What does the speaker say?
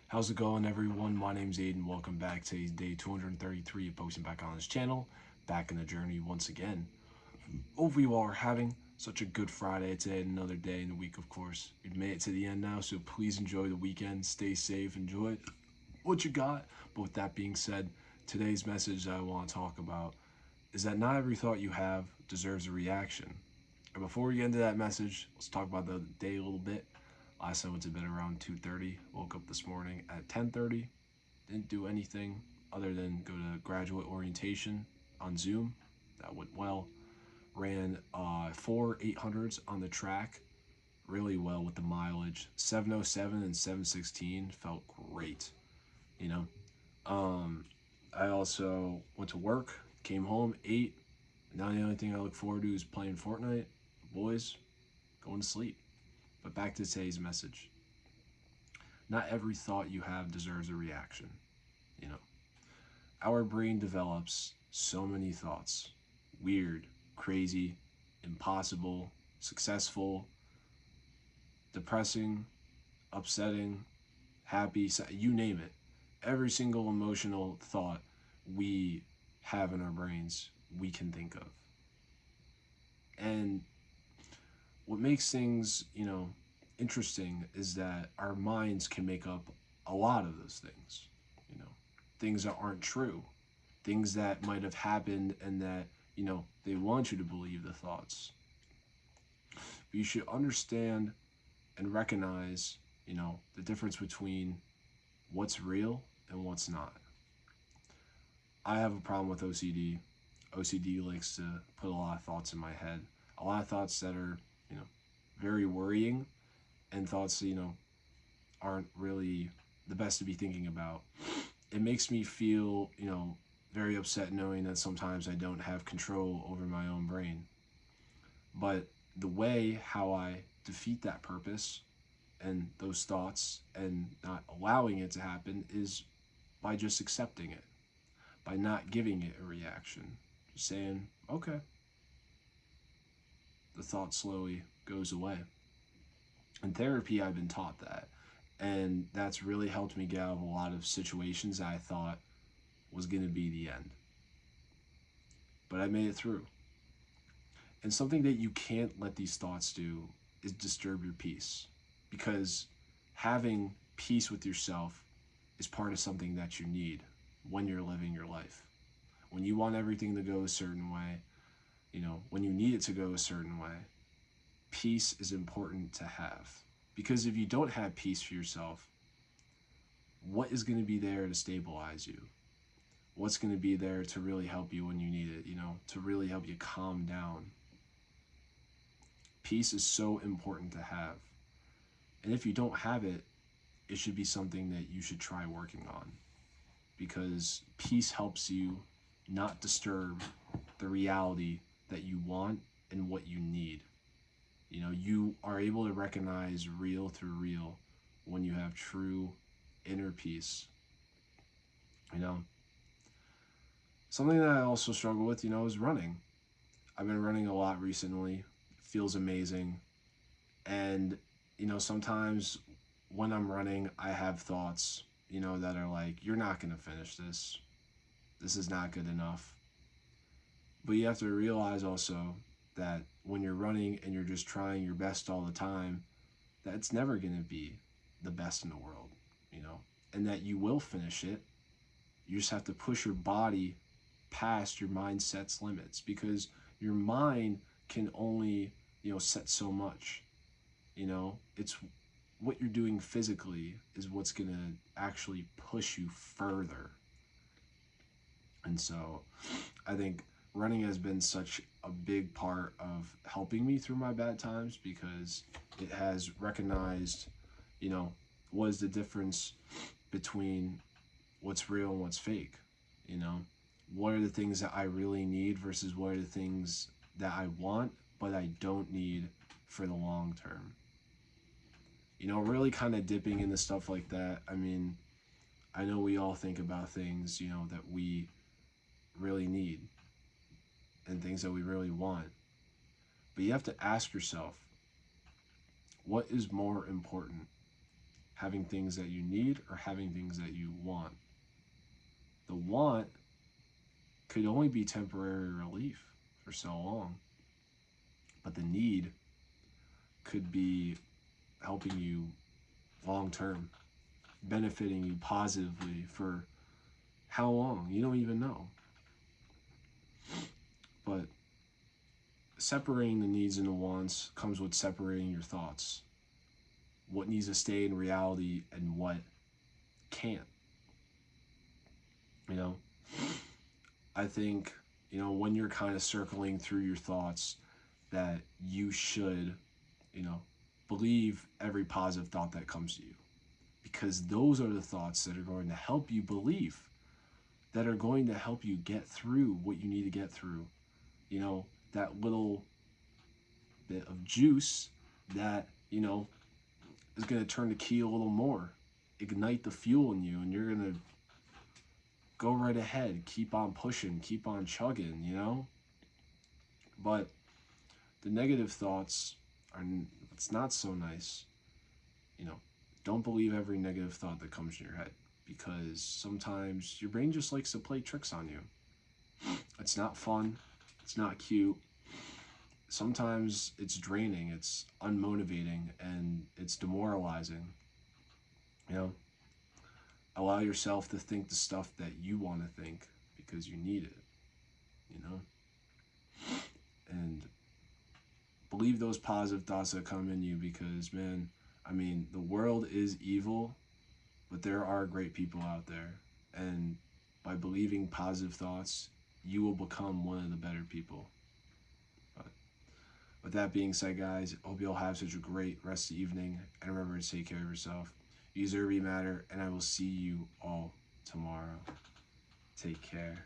How's it going, everyone? My name's Aiden. Welcome back to day 233 of posting back on this channel. Back in the journey once again. Hope you all are having such a good Friday today, another day in the week, of course. We've made it to the end now, so please enjoy the weekend. Stay safe, enjoy what you got. But with that being said, today's message that I want to talk about is that not every thought you have deserves a reaction. And before we get into that message, let's talk about the day a little bit. Last night went to bed around 2:30. Woke up this morning at 10:30. Didn't do anything other than go to graduate orientation on Zoom. That went well. Ran 4 800s on the track really well with the mileage. 707 and 716 felt great. You know. I also went to work, came home, ate. Now the only thing I look forward to is playing Fortnite. Boys, going to sleep. But back to today's message. Not every thought you have deserves a reaction. You know, our brain develops so many thoughts: weird, crazy, impossible, successful, depressing, upsetting, happy, you name it. Every single emotional thought we have in our brains, we can think of. And what makes things, interesting is that our minds can make up a lot of those things. You know, things that aren't true, things that might have happened and that, they want you to believe the thoughts. But you should understand and recognize, the difference between what's real and what's not. I have a problem with OCD. OCD likes to put a lot of thoughts in my head, a lot of thoughts that are, very worrying, and thoughts, aren't really the best to be thinking about. It makes me feel, very upset knowing that sometimes I don't have control over my own brain. But the way how I defeat that purpose and those thoughts and not allowing it to happen is by just accepting it, by not giving it a reaction. Just saying, okay, the thought slowly goes away. In therapy, I've been taught that. And that's really helped me get out of a lot of situations that I thought was going to be the end. But I made it through. And something that you can't let these thoughts do is disturb your peace. Because having peace with yourself is part of something that you need when you're living your life. When you want everything to go a certain way, when you need it to go a certain way, peace is important to have. Because if you don't have peace for yourself, what is going to be there to stabilize you? What's going to be there to really help you when you need it, to really help you calm down? Peace is so important to have. And if you don't have it, it should be something that you should try working on. Because peace helps you not disturb the reality that you want and what you need. You are able to recognize real through real when you have true inner peace. Something that I also struggle with, is running. I've been running a lot recently. It feels amazing. And, sometimes when I'm running, I have thoughts, that are like, you're not going to finish this. This is not good enough. But you have to realize also that when you're running and you're just trying your best all the time, that's never going to be the best in the world, and that you will finish it. You just have to push your body past your mindset's limits, because your mind can only, set so much. It's what you're doing physically is what's going to actually push you further. And so I think running has been such a big part of helping me through my bad times, because it has recognized, what is the difference between what's real and what's fake. What are the things that I really need versus what are the things that I want but I don't need for the long term. Really kind of dipping into stuff like that. I mean, I know we all think about things, that we really need and things that we really want. But you have to ask yourself, what is more important? having things that you need or having things that you want. The want could only be temporary relief for so long, but the need could be helping you long term, benefiting you positively for how long? You don't even know. But separating the needs and the wants comes with separating your thoughts. What needs to stay in reality and what can't. You know, I think, when you're kind of circling through your thoughts, that you should, you know, believe every positive thought that comes to you. Because those are the thoughts that are going to help you believe, that are going to help you get through what you need to get through. That little bit of juice that, is going to turn the key a little more, ignite the fuel in you, and you're going to go right ahead, keep on pushing, keep on chugging. But the negative thoughts it's not so nice. Don't believe every negative thought that comes in your head, because sometimes your brain just likes to play tricks on you. It's not fun. It's not cute. Sometimes it's draining, it's unmotivating, and it's demoralizing. You know, allow yourself to think the stuff that you want to think because you need it, you know? And believe those positive thoughts that come in you, because, man, the world is evil, but there are great people out there. And by believing positive thoughts, you will become one of the better people. But with that being said, guys, hope you'll have such a great rest of the evening. And remember to take care of yourself. You deserve to be matter, and I will see you all tomorrow. Take care.